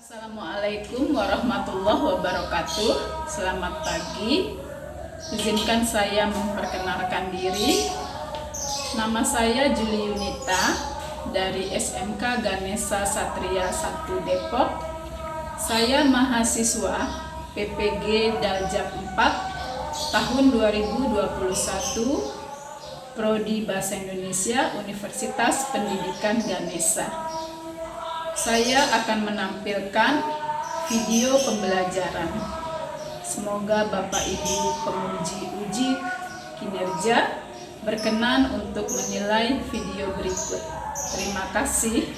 Assalamualaikum warahmatullahi wabarakatuh. Selamat pagi. Izinkan saya memperkenalkan diri. Nama saya Juli Yunita dari SMK Ganesha Satria 1 Depok. Saya mahasiswa PPG Daljab 4 tahun 2021, Prodi Bahasa Indonesia, Universitas Pendidikan Ganesha. Saya akan menampilkan video pembelajaran. Semoga Bapak Ibu penguji kinerja berkenan untuk menilai video berikut. Terima kasih.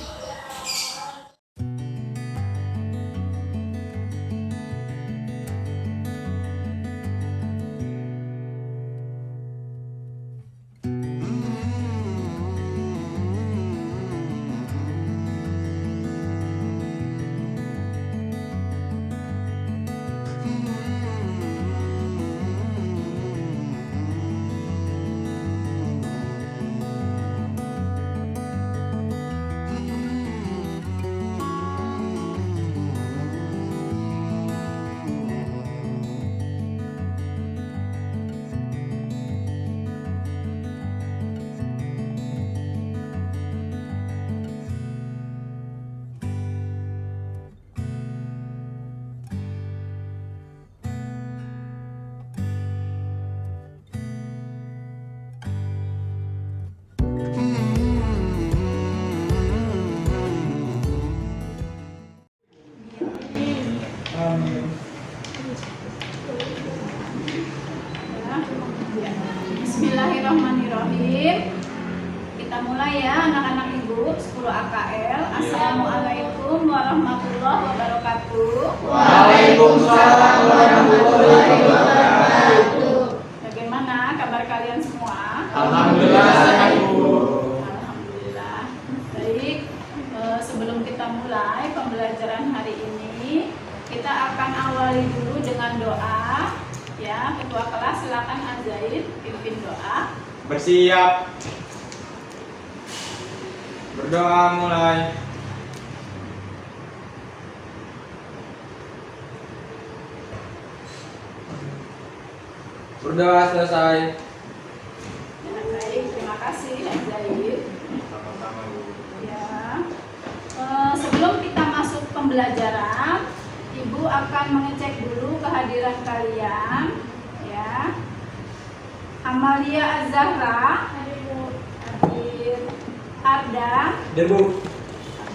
Bismillahirrahmanirrahim. Kita mulai ya anak-anak ibu 10 AKL. Assalamualaikum warahmatullahi wabarakatuh. Waalaikumsalam warahmatullahi wabarakatuh. Bagaimana kabar kalian semua? Alhamdulillah sehat ibu. Alhamdulillah. Baik, sebelum kita mulai pembelajaran hari ini, kita akan awali dulu dengan doa. Ya, ketua kelas silakan Azaid pimpin doa. Bersiap. Berdoa mulai. Berdoa selesai. Ya, baik, terima kasih Azaid. Sama-sama Bu. Ya, sebelum kita masuk pembelajaran, Ibu akan mengecek dulu kehadiran kalian. Ya, Amalia Azahra hadir, Arda Hadir Bu.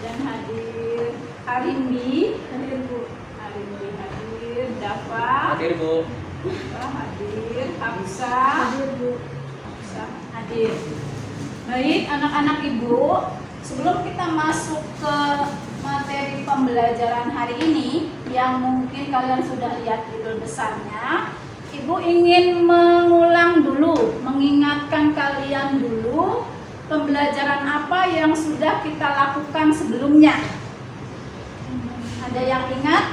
dan hadir, Arimbi hadir Bu, Arimbi hadir, Dafa Hadir Bu. hadir, Hamsa hadir Bu, Hamsa hadir. Baik anak-anak ibu, sebelum kita masuk ke materi pembelajaran hari ini yang mungkin kalian sudah lihat judul besarnya, Ibu ingin mengulang dulu, mengingatkan kalian dulu pembelajaran apa yang sudah kita lakukan sebelumnya. Ada yang ingat?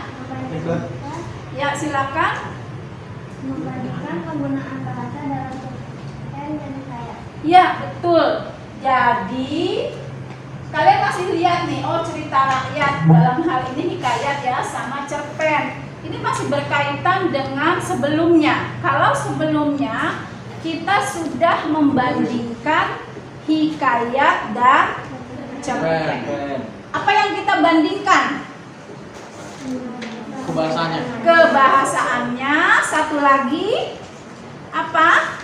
Ya, silakan. Membandingkan penggunaan bahasa dalam cerpen dan hikayat. Ya, betul. Jadi kalian masih lihat nih, oh cerita rakyat dalam hal ini hikayat ya sama cerpen. Ini masih berkaitan dengan sebelumnya. Kalau sebelumnya kita sudah membandingkan hikayat dan cerpen. Apa yang kita bandingkan? Kebahasannya. Kebahasaannya. Satu lagi apa?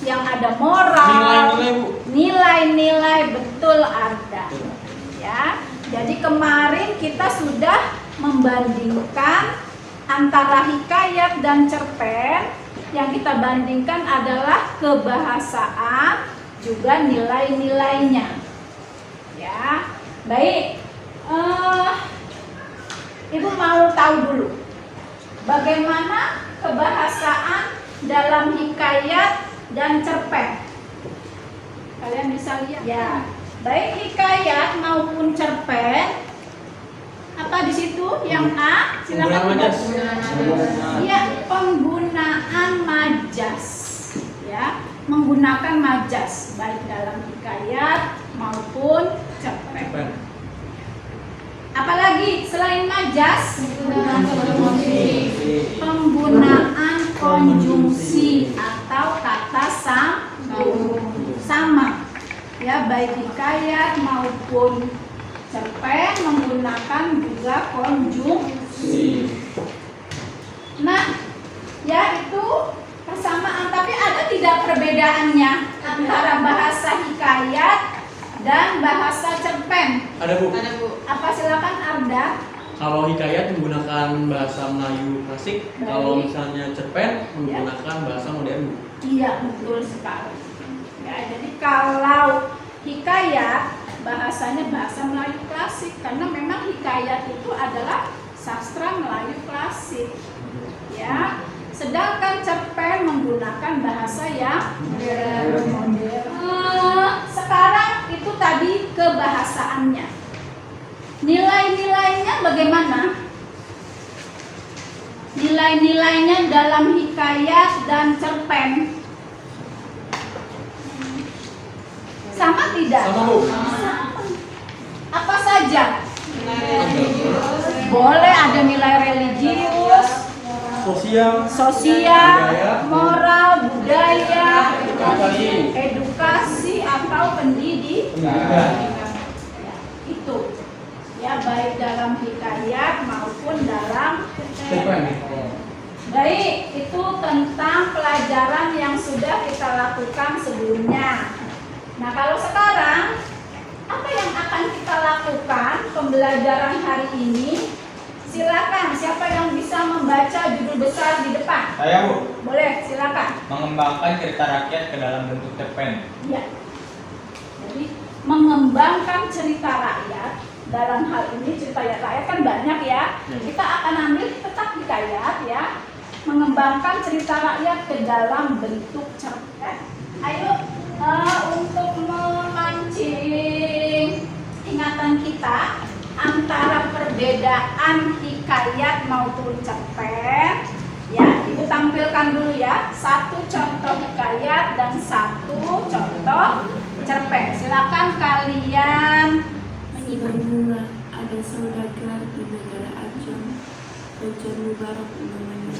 Yang ada moral. Nilai-nilai Bu. Nilai-nilai, betul ada. Ya. Jadi kemarin kita sudah membandingkan antara hikayat dan cerpen. Yang kita bandingkan adalah kebahasaan juga nilai-nilainya. Ya. Baik. Ibu mau tahu dulu bagaimana kebahasaan dalam hikayat dan cerpen. Kalian bisa lihat ya. Baik hikayat maupun cerpen. Apa di situ? Yang A, silakan. Iya, penggunaan majas. Ya, menggunakan majas baik dalam hikayat maupun cerpen. Apalagi selain majas jas? Penggunaan konjungsi atau kata sama. Ya, baik hikayat maupun cerpen menggunakan juga konjungsi. Nah, ya itu persamaan, tapi ada tidak perbedaannya antara bahasa hikayat dan bahasa cerpen? Ada, Bu. Apa, silakan Arda? Kalau hikayat menggunakan bahasa Melayu klasik, kalau misalnya cerpen menggunakan bahasa modern. Iya, betul sekali. Ya, jadi kalau hikayat bahasanya bahasa Melayu klasik, karena memang hikayat itu adalah sastra Melayu klasik. Ya, sedangkan cerpen menggunakan bahasa yang modern. Sekarang itu tadi kebahasaannya. Nilai-nilainya bagaimana? Nilai-nilainya dalam hikayat dan cerpen sama tidak? Sama, Bu. Sama. Apa saja? Boleh ada nilai religius, Sosial, sosial, moral, budaya, Edukasi. atau pendidikan. Pendidikan. Itu ya, baik dalam hikayat maupun dalam cerpen. Baik, itu tentang pelajaran yang sudah kita lakukan sebelumnya. Nah, kalau sekarang apa yang akan kita lakukan pembelajaran hari ini? Silakan, siapa yang bisa membaca judul besar di depan? Saya, Bu. Boleh, silakan. Mengembangkan cerita rakyat ke dalam bentuk cerpen. Ya. Jadi mengembangkan cerita rakyat, dalam hal ini cerita rakyat kan banyak ya. Kita akan ambil tetap hikayat ya. Mengembangkan cerita rakyat ke dalam bentuk cerpen. Ayo untuk memancing ingatan kita antara perbedaan hikayat maupun cerpen. Ya, Ibu tampilkan dulu ya, satu contoh hikayat dan satu contoh cerpen. Silakan kalian menyimak. Bermula ada saudagar di negara Aceh, Raja Mubarak namanya,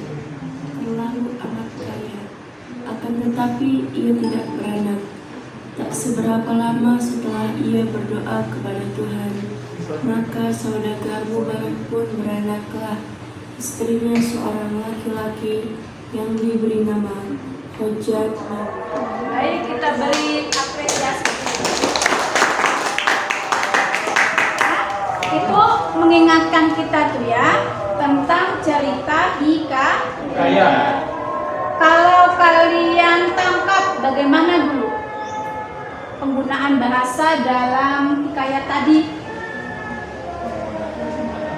terlalu amat kaya. Akan tetapi ia tidak beranak. Tak seberapa lama setelah ia berdoa kepada Tuhan, maka saudagar Mubarak pun beranaklah. Istrinya seorang laki-laki yang diberi nama Hojat. Baik, kita beri apresiasi. Itu mengingatkan kita tuh ya tentang cerita hikayat. Kalau kalian tangkap bagaimana dulu penggunaan bahasa dalam hikayat tadi?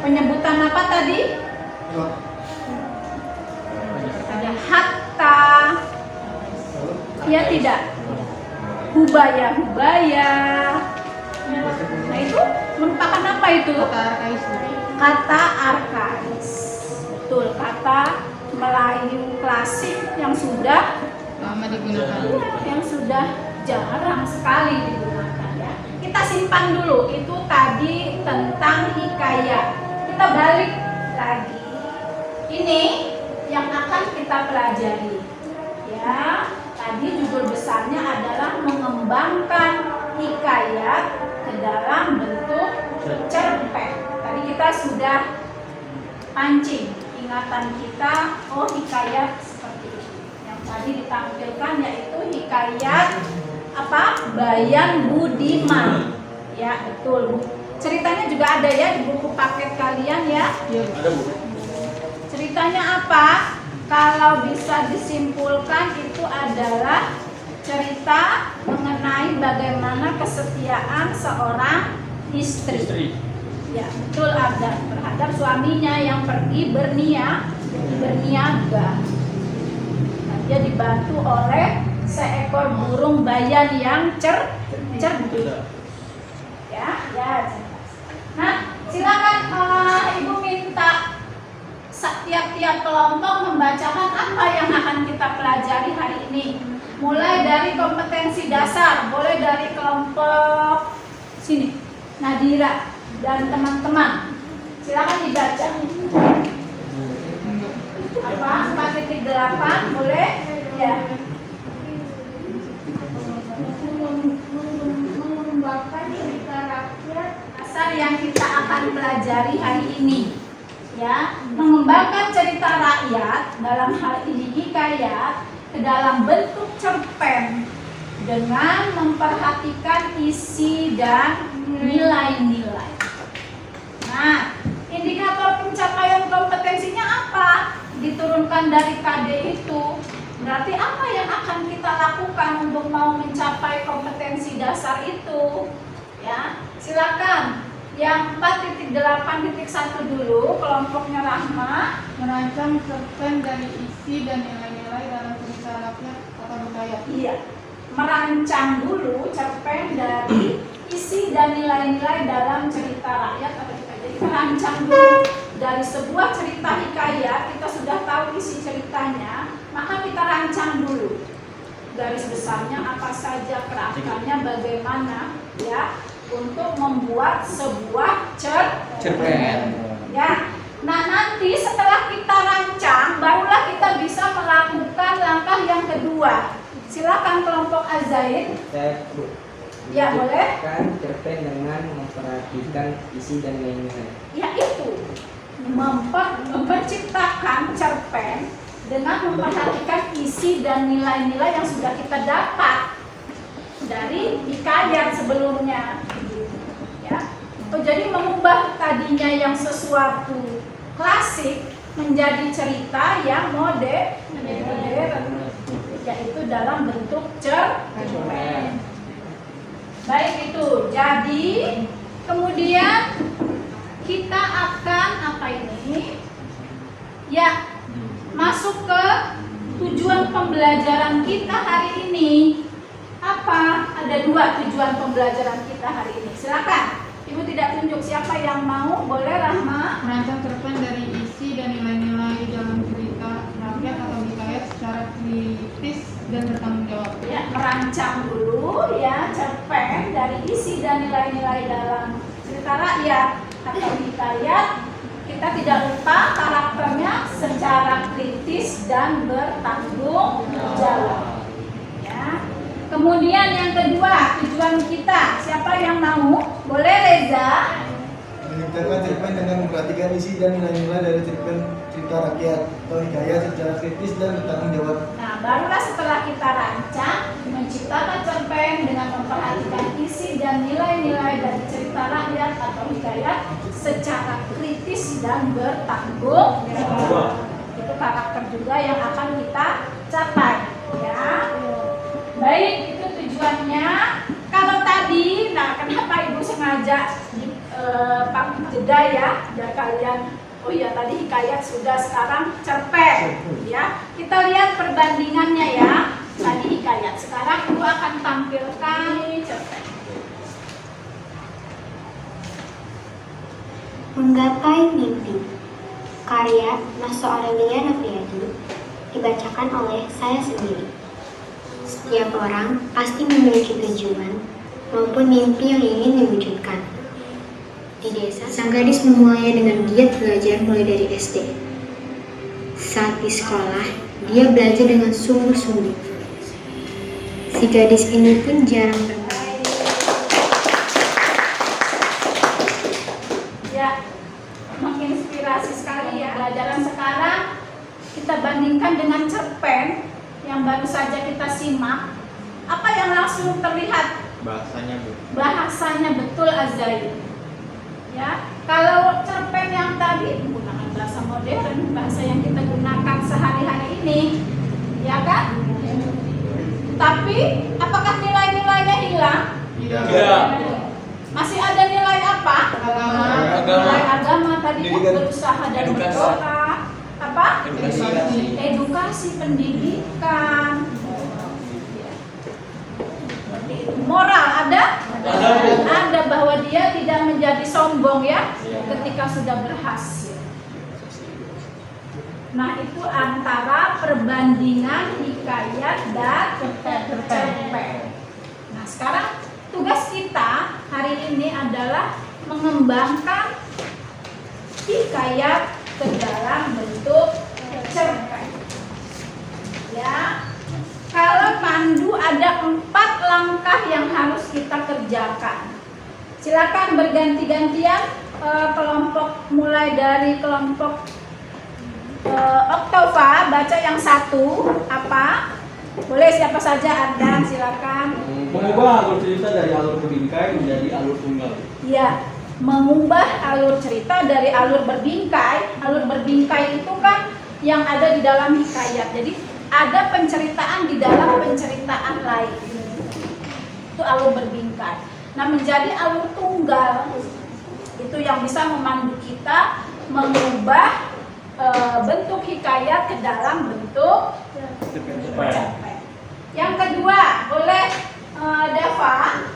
Penyebutan apa tadi? Ada hatta, ya tidak? Hubaya. Nah itu merupakan apa itu? Kata arkais. Betul, kata Melayu klasik yang sudah lama digunakan. yang sudah jarang sekali digunakan ya. Kita simpan dulu, itu tadi tentang hikayat. Kita balik lagi. Ini yang akan kita pelajari. Ya, tadi judul besarnya adalah mengembangkan hikayat ke dalam bentuk cerpen. Tadi kita sudah pancing ingatan kita, oh hikayat seperti ini. Yang tadi ditampilkan yaitu hikayat apa? Bayan Budiman. Ya, betul, Bu. Ceritanya juga ada ya di buku paket kalian ya. Ada, Bu. Ceritanya apa? Kalau bisa disimpulkan itu adalah cerita mengenai bagaimana kesetiaan seorang istri. Ya, betul, ada terhadap suaminya yang pergi berniaga. Nah, dia dibantu oleh seekor burung bayan yang cerdik. Ya. Nah, silakan Ibu minta tiap-tiap kelompok membacakan apa yang akan kita pelajari hari ini. Mulai dari kompetensi dasar, boleh dari kelompok sini, Nadira dan teman-teman. Silakan dibaca. Apa? 4.8 boleh? Ya. Mengembangkan cerita rakyat. Dasar yang kita akan pelajari hari ini, ya, mengembangkan cerita rakyat, dalam hal ini hikayat, ke dalam bentuk cerpen dengan memperhatikan isi dan nilai-nilai. Nah, indikator pencapaian kompetensinya apa? Diturunkan dari KD itu. Berarti apa yang akan kita lakukan untuk mau mencapai kompetensi dasar itu? Ya, silakan. Yang 4.8.1 dulu, kelompoknya Rahma. Merancang cerpen dari isi dan nilai-nilai dalam cerita rakyat atau hikayat. Iya, merancang dulu cerpen dari isi dan nilai-nilai dalam cerita rakyat atau hikayat. Jadi merancang dulu dari sebuah cerita hikayat, kita sudah tahu isi ceritanya, maka kita rancang dulu. Garis besarnya apa saja, kerangkanya bagaimana, ya, untuk membuat sebuah cerpen. Ya. Nah, nanti setelah kita rancang, barulah kita bisa melakukan langkah yang kedua. Silakan kelompok Azaid. Ya, boleh. Kan cerpen dengan memperhatikan isi dan nilai-nilai. Ya, itu menciptakan cerpen dengan memperhatikan isi dan nilai-nilai yang sudah kita dapat dari hikayat sebelumnya. Ya. Jadi mengubah tadinya yang sesuatu klasik menjadi cerita yang modern, yaitu dalam bentuk cerpen. Baik itu. Jadi kemudian kita akan apa ini? Ya, masuk ke tujuan pembelajaran kita hari ini. Apa? Ada 2 tujuan pembelajaran kita hari ini. Silakan. Ibu tidak tunjuk siapa yang mau. Boleh, Rahma. Merancang cerpen dari isi dan nilai-nilai dalam cerita rakyat atau hikayat secara kritis dan bertanggung jawab. Ya, merancang dulu ya cerpen dari isi dan nilai-nilai dalam cerita rakyat atau hikayat. Kita tidak lupa karakternya secara kritis dan bertanggung jawab. Ya. Kemudian yang kedua, tujuan kita. Siapa yang mau? Boleh, Reza. Menciptakan cerpen dengan memperhatikan isi dan nilai-nilai dari cerpen cerita rakyat atau hikayat secara kritis dan bertanggung jawab. Nah, barulah setelah kita rancang, menciptakan cerpen dengan memperhatikan isi dan nilai-nilai dari cerita rakyat atau hikayat secara kritis dan bertanggung jawab. Itu karakter juga yang akan kita capai, ya. Baik, itu tujuannya. Kalau tadi, nah kenapa Ibu sengaja jeda ya, biar kalian, oh ya tadi hikayat sudah, sekarang cerpen, ya. Kita lihat perbandingannya ya. Tadi hikayat, sekarang Ibu akan tampilkan cerpen. Menggapai mimpi. Karya Mas Aurelia Nofriadi dibacakan oleh saya sendiri. Setiap orang pasti memiliki tujuan maupun mimpi yang ingin diwujudkan. Di desa, sang gadis memulainya dengan giat belajar mulai dari SD. Saat di sekolah, dia belajar dengan sungguh-sungguh. Si gadis ini pun jarang bermain. Ya, menginspirasi sekali ya. Pelajaran sekarang kita bandingkan dengan cerpen yang baru saja kita simak. Apa yang langsung terlihat? Bahasanya betul, Azaid. Ya, kalau cerpen yang tadi menggunakan bahasa modern, bahasa yang kita gunakan sehari-hari ini, ya kan? Tapi apakah nilai-nilainya hilang? Tidak. Masih ada nilai apa? Agama. Nilai agama tadi Pendidikan. berusaha dan Edukasi. berdoa. Apa? Edukasi. Edukasi, pendidikan. Moral ada? Ada, bahwa dia tidak menjadi sombong ya ketika sudah berhasil. Nah, itu antara perbandingan hikayat dan cerpen. Nah, sekarang tugas kita hari ini adalah mengembangkan hikayat ke dalam bentuk cerpen. Ya, kalau pandu ada 4 langkah yang harus kita kerjakan. Silakan berganti-gantian, kelompok mulai dari kelompok Oktova baca yang satu apa? Boleh siapa saja, Ardan, silakan. Mengubah alur cerita dari alur berbingkai menjadi alur tunggal. Ya, mengubah alur cerita dari alur berbingkai. Alur berbingkai itu kan yang ada di dalam hikayat. Jadi ada penceritaan di dalam penceritaan lain. Itu alur berbingkai. Nah, menjadi alur tunggal itu yang bisa memandu kita mengubah bentuk hikayat ke dalam bentuk cerpen. Yang kedua, boleh Dava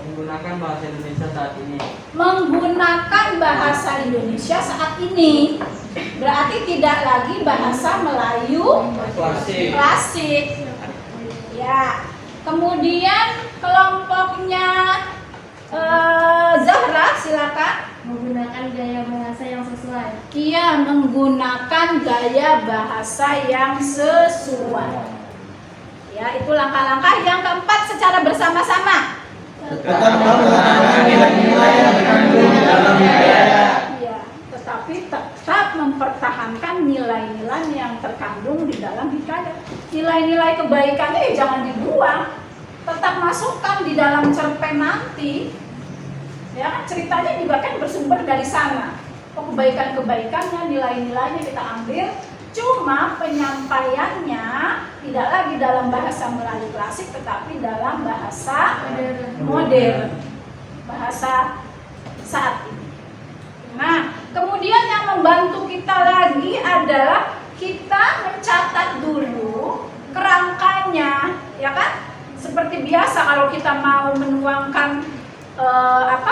Menggunakan bahasa Indonesia saat ini. menggunakan bahasa Indonesia saat ini. Berarti tidak lagi bahasa Melayu klasik. Ya. Kemudian kelompoknya Zahra, silakan. Menggunakan gaya bahasa yang sesuai. Ia menggunakan gaya bahasa yang sesuai. Ya, itu langkah-langkah. Yang keempat, secara bersama-sama. Tetap mempertahankan nilai-nilai yang terkandung di dalam hikayat. Ya, tetapi tetap mempertahankan nilai-nilai yang terkandung di dalam hikayat. Nilai-nilai kebaikannya jangan dibuang. Tetap masukkan di dalam cerpen nanti. Ya kan, ceritanya juga kan bersumber dari sana. Kebaikan-kebaikannya, nilai-nilainya kita ambil. Cuma penyampaiannya tidak lagi dalam bahasa Melayu klasik, tetapi dalam bahasa modern, bahasa saat ini. Nah, kemudian yang membantu kita lagi adalah kita mencatat dulu kerangkanya, ya kan? Seperti biasa kalau kita mau menuangkan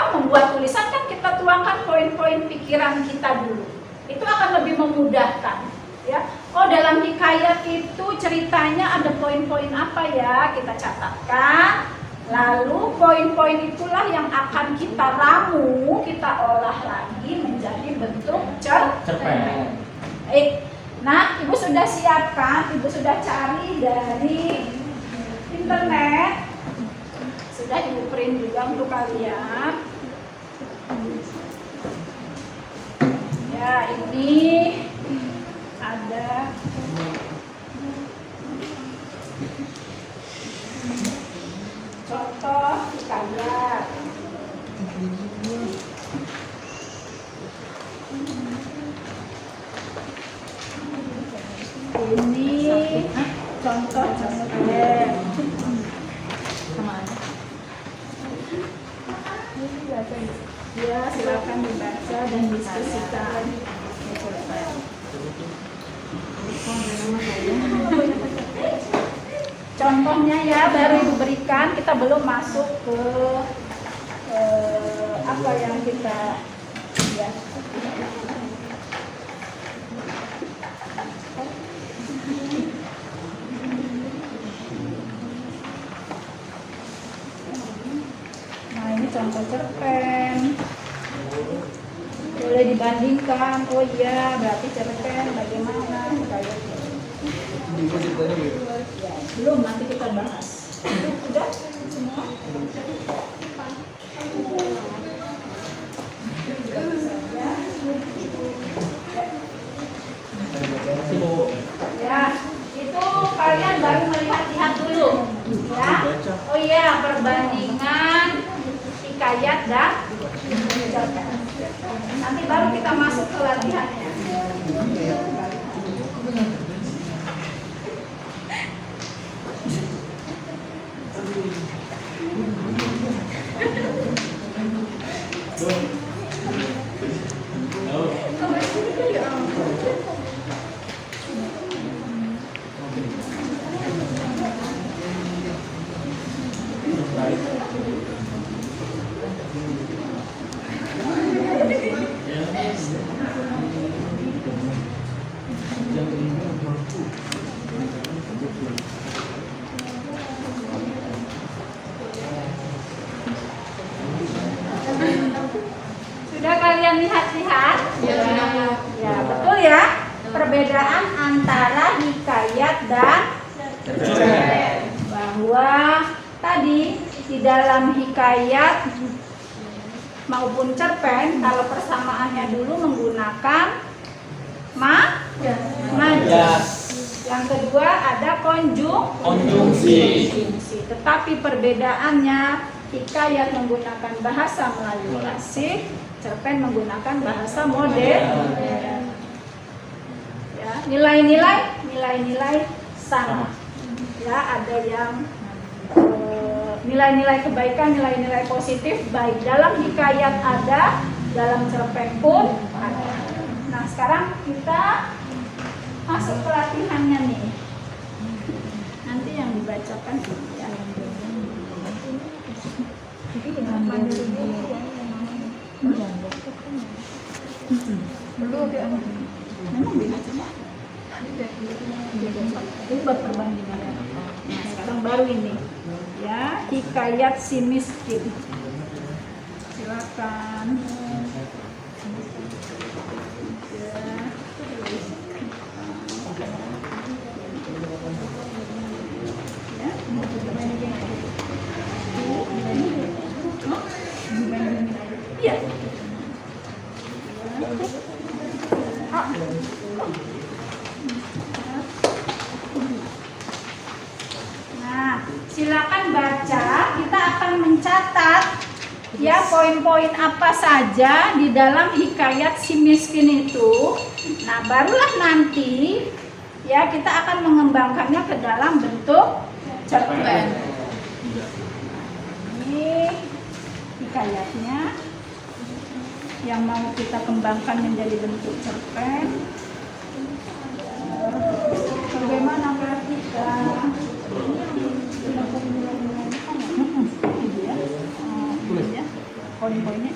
membuat tulisan kan kita tuangkan poin-poin pikiran kita dulu. Itu akan lebih memudahkan. Ya, oh dalam hikayat itu ceritanya ada poin-poin apa ya, kita catatkan. Lalu poin-poin itulah yang akan kita ramu, kita olah lagi menjadi bentuk cerpen. Baik. Nah, Ibu sudah siapkan, Ibu sudah cari dari internet. Sudah Ibu print juga untuk kalian. Ya, ini ada contoh hikayat. Ini contoh cerpen. Ya, silakan dibaca dan diskusikan. Contohnya ya baru Ibu berikan, kita belum masuk ke apa yang kita ya. Nah, ini contoh cerpen. Boleh dibandingkan. Oh iya, berarti cerpen bagaimana hikayatnya. Belum, nanti kita bahas. Sudah semua? Ya, itu kalian baru melihat-lihat dulu. Ya. Oh iya, perbandingan hikayat dan cerpen. Nanti baru kita masuk ke latihannya. Sudah kalian lihat-lihat? perbedaan antara hikayat dan cerpen. Bahwa tadi di dalam hikayat maupun cerpen, kalau persamaannya dulu menggunakan majas. Yang kedua ada konjungsi. Tetapi perbedaannya, hikayat menggunakan bahasa Melayu klasik, cerpen menggunakan bahasa modern. Ya, nilai-nilai sama. Ya, ada yang nilai-nilai kebaikan, nilai-nilai positif baik dalam hikayat ada, dalam cerpen pun ada. Nah, sekarang kita masuk ke latihannya nih. Nanti yang dibacakan ya. Memang bacanya. Ini buat perbandingan. Nah, sekarang baru ini. Ya, hikayat si miskin. Silakan. Iya. Nah, silakan baca. Kita akan mencatat ya poin-poin apa saja di dalam hikayat si miskin itu. Nah, barulah nanti ya kita akan mengembangkannya ke dalam bentuk cerpen. Ini hikayatnya yang mau kita kembangkan menjadi bentuk cerpen. Bagaimana kita poin-poinnya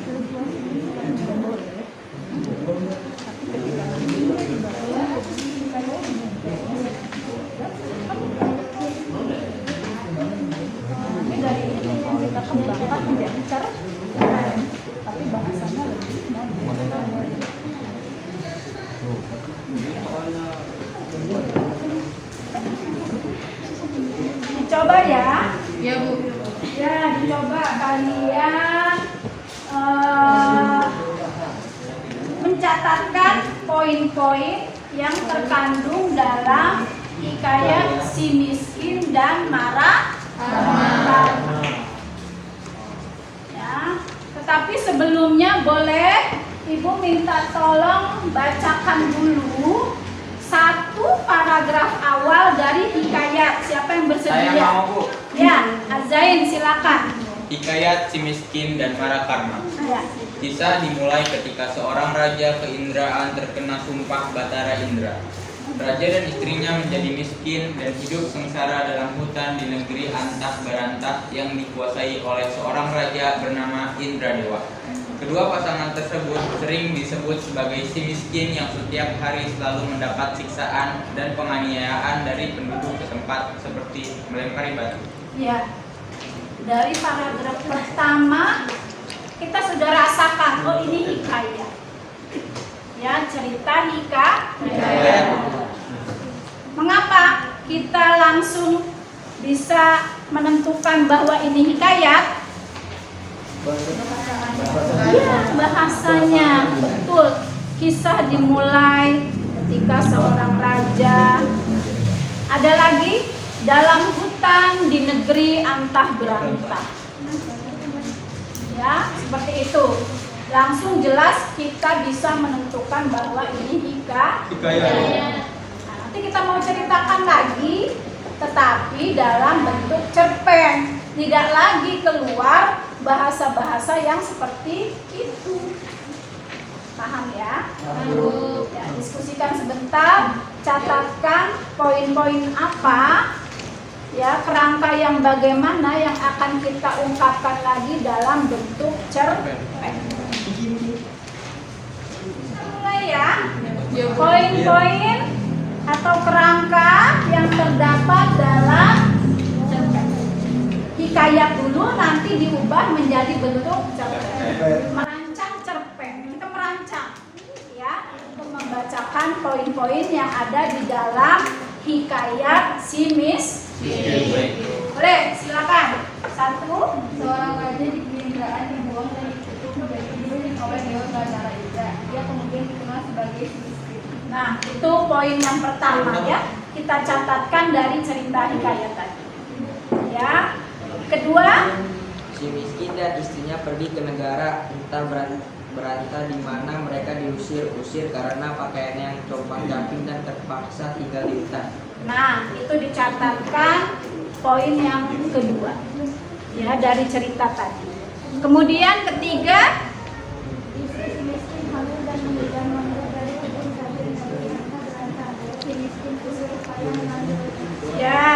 dari ini yang kita kembangkan menjadi cerpen, tapi bahasanya lebih modern. Dicoba ya. Ya Bu. Ya, dicoba kalian mencatatkan poin-poin yang terkandung dalam hikayat si miskin dan marah. Ya, tetapi sebelumnya boleh Ibu minta tolong bacakan dulu satu paragraf awal dari hikayat. Siapa yang bersedia? Saya mau, Bu. Ya, Azain silakan. Hikayat si miskin dan Mara Karma. Ya. Kisah dimulai ketika seorang raja keindraan terkena sumpah Batara Indra. Raja dan istrinya menjadi miskin dan hidup sengsara dalam hutan di negeri Antah Barantah yang dikuasai oleh seorang raja bernama Indradewa. Kedua pasangan tersebut sering disebut sebagai si miskin yang setiap hari selalu mendapat siksaan dan penganiayaan dari penduduk setempat seperti melempari batu. Ya. Dari paragraf pertama kita sudah rasakan, oh ini hikayat. Ya, cerita hikayat. Mengapa kita langsung bisa menentukan bahwa ini hikayat? Iya, bahasanya betul. Kisah dimulai ketika seorang raja. Ada lagi dalam hutan di negeri Antah Berantah. Ya, seperti itu. Langsung jelas kita bisa menentukan bahwa ini hikayat. Nah, nanti kita mau ceritakan lagi, tetapi dalam bentuk cerpen. Tidak lagi keluar bahasa-bahasa yang seperti itu. Paham ya? Ya, diskusikan sebentar, catatkan poin-poin apa, ya, kerangka yang bagaimana yang akan kita ungkapkan lagi dalam bentuk cerpen. Mulai ya. Poin-poin atau kerangka yang terdapat dalam cerpen. Hikayat dulu, nanti diubah menjadi bentuk cerpen. Merancang cerpen, kita merancang ya untuk membacakan poin poin-poin yang ada di dalam hikayat si miskin. Boleh, silakan. 1. Seorang raja di kerajaan dibuang dari kutub oleh dewa Batara Indra. Dia kemudian dikenal sebagai si miskin. Nah, itu poin yang pertama ya. Kita catatkan dari cerita hikayat tadi. Ya. Kedua, Si miskin dan istrinya pergi ke negara entah berantah di mana mereka diusir karena pakaiannya yang compang-camping dan terpaksa tinggal di hutan. nah itu dicatatkan poin yang kedua ya dari cerita tadi. Kemudian ketiga, Istri si miskin hamil dan mengejar mangga dari kebun sambil berkata berkata, si miskin kusir supaya mengambil. ya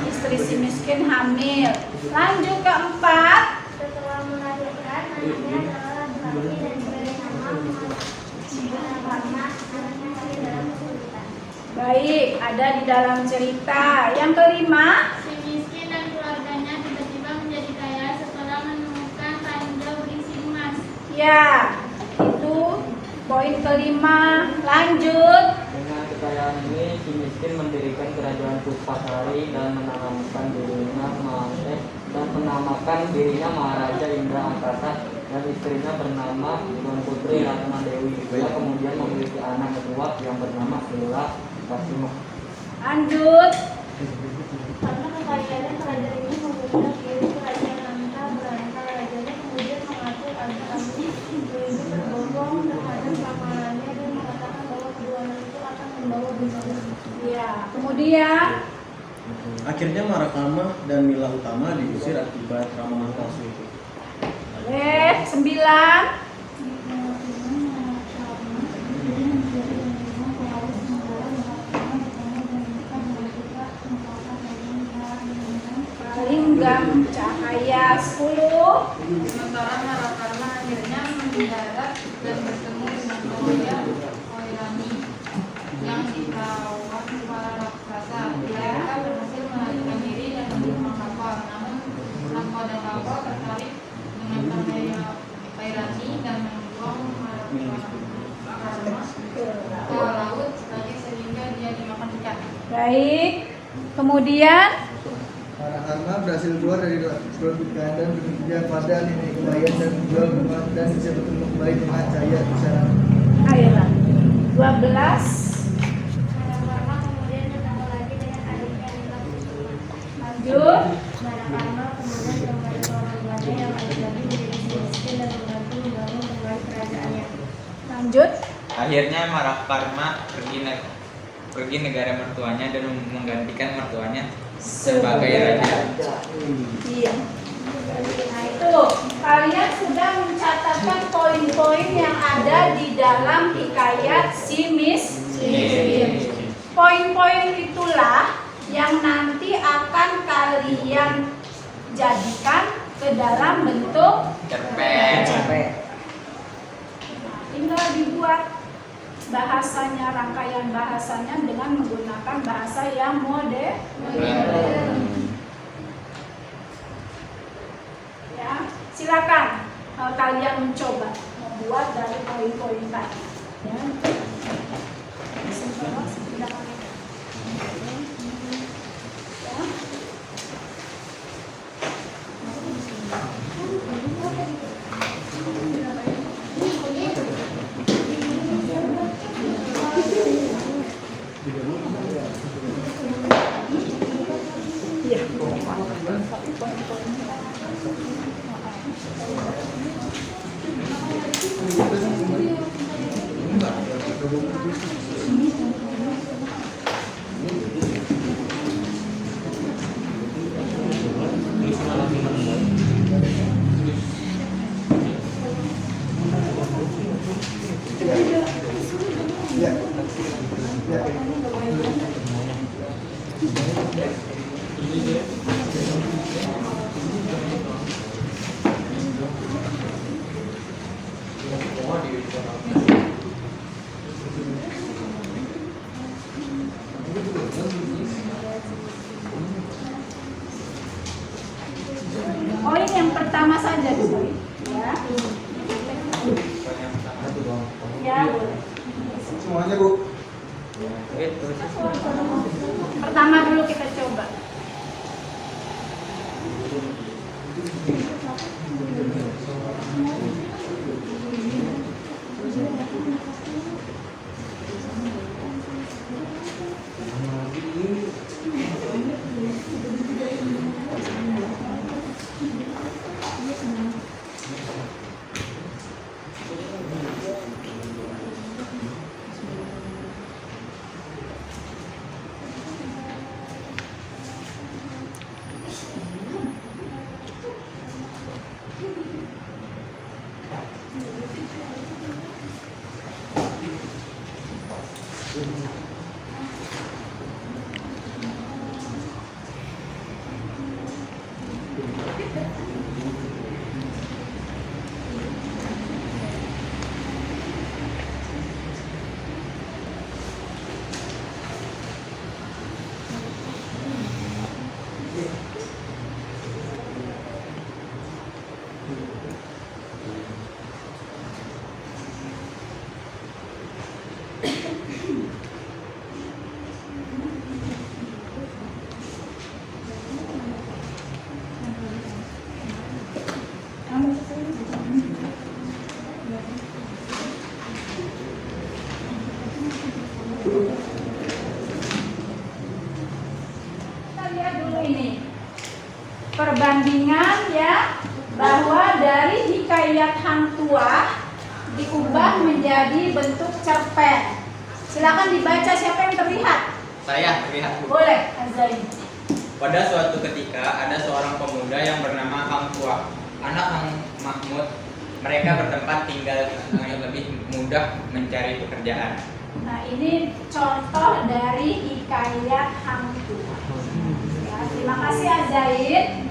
istri si miskin hamil. Lanjut keempat, Setelah melahirkan, anaknya adalah laki-laki dan diberi nama Muhammad. Karena anaknya lahir dalam kesulitan. baik ada di dalam cerita. Yang kelima, Si miskin dan keluarganya tiba-tiba menjadi kaya setelah menemukan ranjau berisi emas. ya itu poin kelima. Lanjut. Dengan kekayaan ini, si miskin mendirikan kerajaan Puspasari dan menamakan dirinya Maharaja Indra Angkasa dan istrinya bernama Tuan Putri Ratna Dewi. Dia kemudian memiliki anak kedua yang bernama Sila Kasimo. Lanjut. Karena kekayaannya kerajaan ini mengundang diri kerajaan Anta berantah. Rajanya kemudian mengatur agar Amni begitu berbohong terhadap ramalannya dan mengatakan bahwa kedua anak itu akan membawa bencana. Ya, kemudian Akhirnya Marakama dan Mila Utama diusir akibat ramalan palsu itu. 9. Linggam cahaya 10. Sementara Marakarma akhirnya mendarat dan bertemu dengan Maria Oirani yang ditawan para raksasa. Mereka berhasil melarikan diri dan menumpang kapal. Namun nahkoda kapal tertarik dengan Maria Oirani dan membuang Marakarma ke laut sehingga dia dimakan ikan. Baik. Kemudian Marakama berhasil keluar dari keadaan dan bekerja pada nenek kembayan dan menjual rumah dan bisa bertemu kembali dengan cahaya bersama. ayolah. 12. Marakarma kemudian bertemu lagi dengan adiknya Lila Kusuma. Lanjut. Marakarma kemudian kembali ke orang tuanya yang lagi-lagi menjadi si miskin dan membantu membangun kembali kerajaannya. Lanjut. Akhirnya Marakarma pergi negara mertuanya dan menggantikan mertuanya sebagai raja. Iya. Nah itu kalian sudah mencatatkan poin-poin yang ada di dalam hikayat si miskin. Poin-poin itulah yang nanti akan kalian jadikan ke dalam bentuk Cerpen. tinggal dibuat bahasanya, rangkaian bahasanya dengan menggunakan bahasa yang modern. Ya, silakan kalian mencoba membuat dari poin-poin tadi. Ya. Ya. Ya. Ya. Kita lihat dulu ini perbandingan ya, bahwa dari hikayat hang tua diubah menjadi bentuk cerpen. Silakan dibaca, siapa yang terlihat? Saya terlihat, Bu. Boleh, Azain. Pada suatu ketika ada seorang pemuda yang bernama Hang Tua, anak Hang Mahmud. Mereka bertempat tinggal yang lebih mudah mencari pekerjaan. Nah, ini contoh dari hikayat hang tua. Ya, terima kasih Azaid.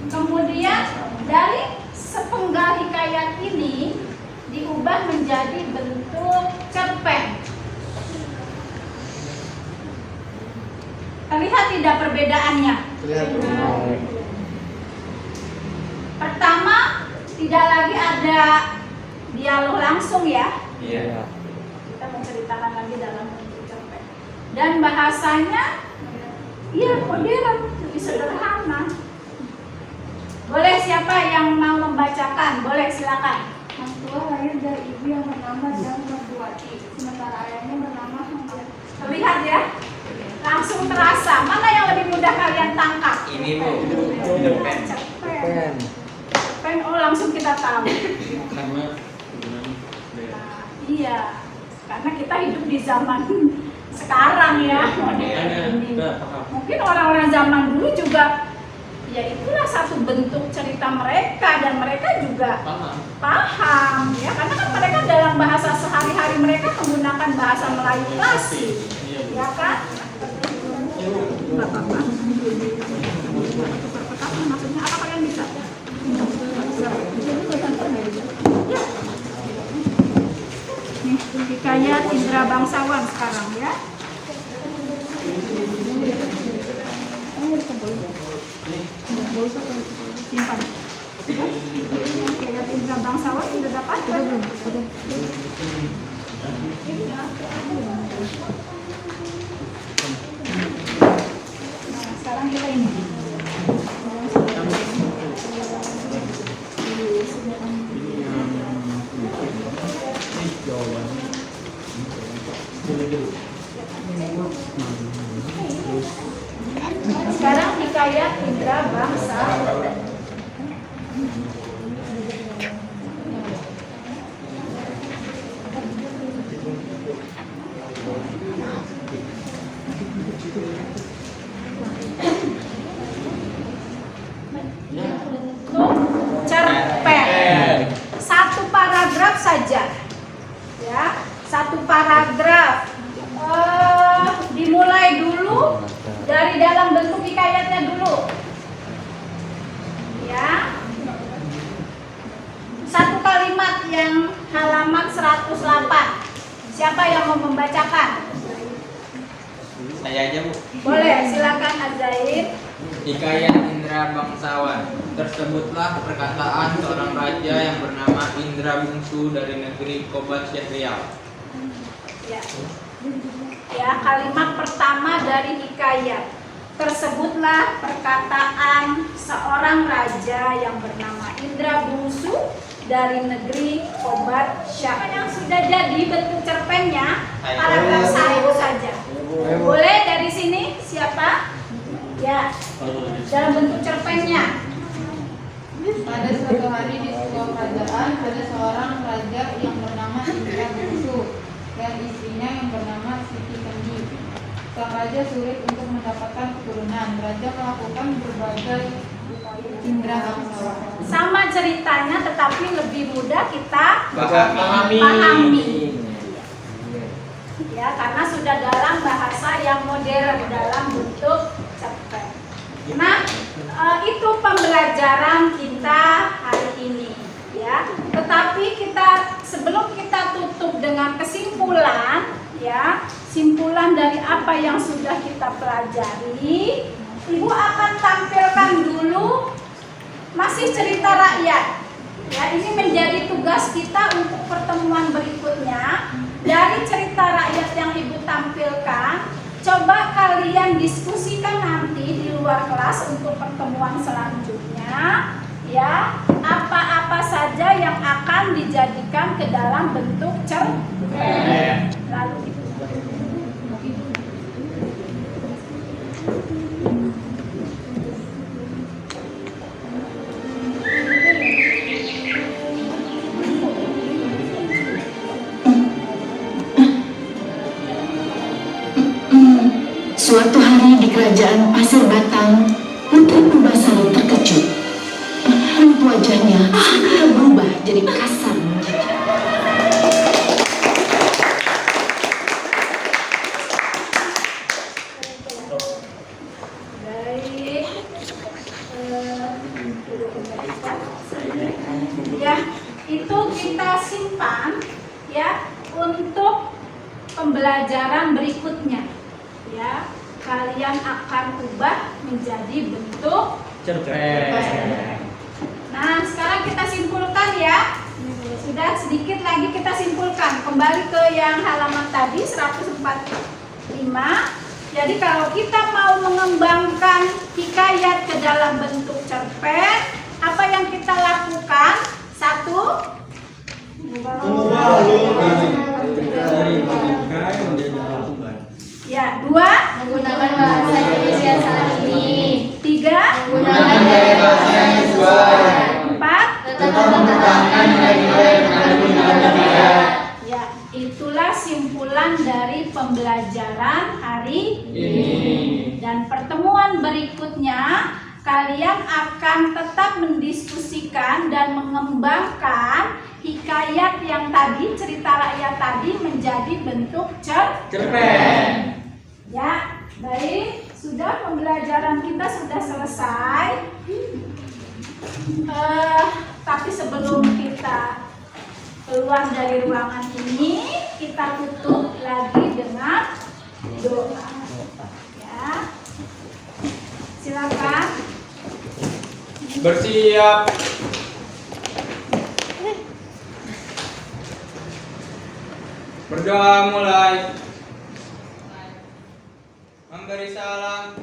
Kemudian dari sepenggal hikayat ini diubah menjadi bentuk cerpen. Terlihat tidak perbedaannya? Terlihat. Pertama, tidak lagi ada dialog langsung ya. Iya. Kita menceritakan lagi dalam bentuk cerpen. Dan bahasanya ya modern, lebih sederhana. Boleh siapa yang mau membacakan? Boleh, silakan. Hang tua lahir dari ibu yang bernama Jang Merduati, sementara ayahnya bernama Hang Tua. Terlihat ya? Langsung terasa. Mana yang lebih mudah kalian tangkap? Ini, Bu. Cerpen. Cerpen. Cerpen, oh langsung kita tahu. Karena Nah, iya. Karena kita hidup di zaman sekarang ya, modern ini. Mungkin orang-orang zaman dulu juga ya itulah satu bentuk cerita mereka, dan mereka juga paham ya, karena kan mereka dalam bahasa sehari-hari mereka menggunakan bahasa Melayu klasik, ya kan? Bapak-bapak, maksudnya apa kalian bisa? Ya. Nih, hikayat Indra Bangsawan sekarang ya. Simpan. Hikayat Indra Bangsawan sudah dapat? Belum. Nah, sekarang kita ini. Sekarang hikayat Indra Bangsawan. Cerpen. Satu paragraf saja. Ya, satu paragraf. Dimulai dulu dari dalam bentuk hikayatnya dulu. Ya. Satu kalimat yang halaman 108. Siapa yang mau membacakan? Saya aja, Bu. Boleh, silakan Azaid. Hikayat Indra Bangsawan. Tersebutlah perkataan seorang raja yang bernama Indra Bungsu dari negeri Kobat Syahrial. Ya. Ya, kalimat pertama dari hikayat. Tersebutlah perkataan seorang raja yang bernama Indra Bungsu dari negeri Kobat Syah. Yang sudah jadi bentuk cerpennya, paragraf 1 saja. Boleh dari sini? Siapa? Ya, dalam bentuk cerpennya. Pada suatu hari di sebuah kerajaan ada seorang raja yang bernama Indra Bungsu dan istrinya yang bernama Siti Kendi. Sang raja sulit untuk mendapatkan keturunan. Raja melakukan berbagai indra bangsawan. Sama ceritanya, tetapi lebih mudah kita Pahami. pahami. Ya, karena sudah hadir dalam bentuk cerpen. Nah, itu pembelajaran kita hari ini, ya. Tetapi sebelum kita tutup dengan kesimpulan, ya, simpulan dari apa yang sudah kita pelajari, Ibu akan tampilkan dulu masih cerita rakyat. Ya, ini menjadi tugas kita untuk pertemuan berikutnya. Dari cerita rakyat yang Ibu tampilkan, coba kalian diskusikan nanti di luar kelas untuk pertemuan selanjutnya. Ya, apa-apa saja yang akan dijadikan ke dalam bentuk cerpen. Lalu itu. Suatu hari di kerajaan Pasir Batang, Putri Purbasari terkejut. Raut wajahnya segera berubah jadi kasar menjijik. Baik. Ya, itu kita simpan ya untuk pembelajaran berikutnya. Ya, kalian akan ubah menjadi bentuk cerpen. Nah, sekarang kita simpulkan ya. Sudah sedikit lagi kita simpulkan. Kembali ke yang halaman tadi 145. Jadi kalau kita mau mengembangkan hikayat ke dalam bentuk cerpen, apa yang kita lakukan? 1. Ya, 2. Menggunakan bahasa Indonesia saat ini. 3. Menggunakan gaya bahasa yang sesuai. 4. Tetap mempertahankan nilai-nilai yang mengandung dalam hikayat. Ya, itulah simpulan dari pembelajaran hari ini. Dan pertemuan berikutnya kalian akan tetap mendiskusikan dan mengembangkan hikayat yang tadi, cerita rakyat tadi menjadi bentuk cerpen. Ya, baik. Sudah pembelajaran kita sudah selesai. Tapi sebelum kita keluar dari ruangan ini, kita tutup lagi dengan doa. Ya, silakan. Bersiap. Berdoa mulai. Memberi salam.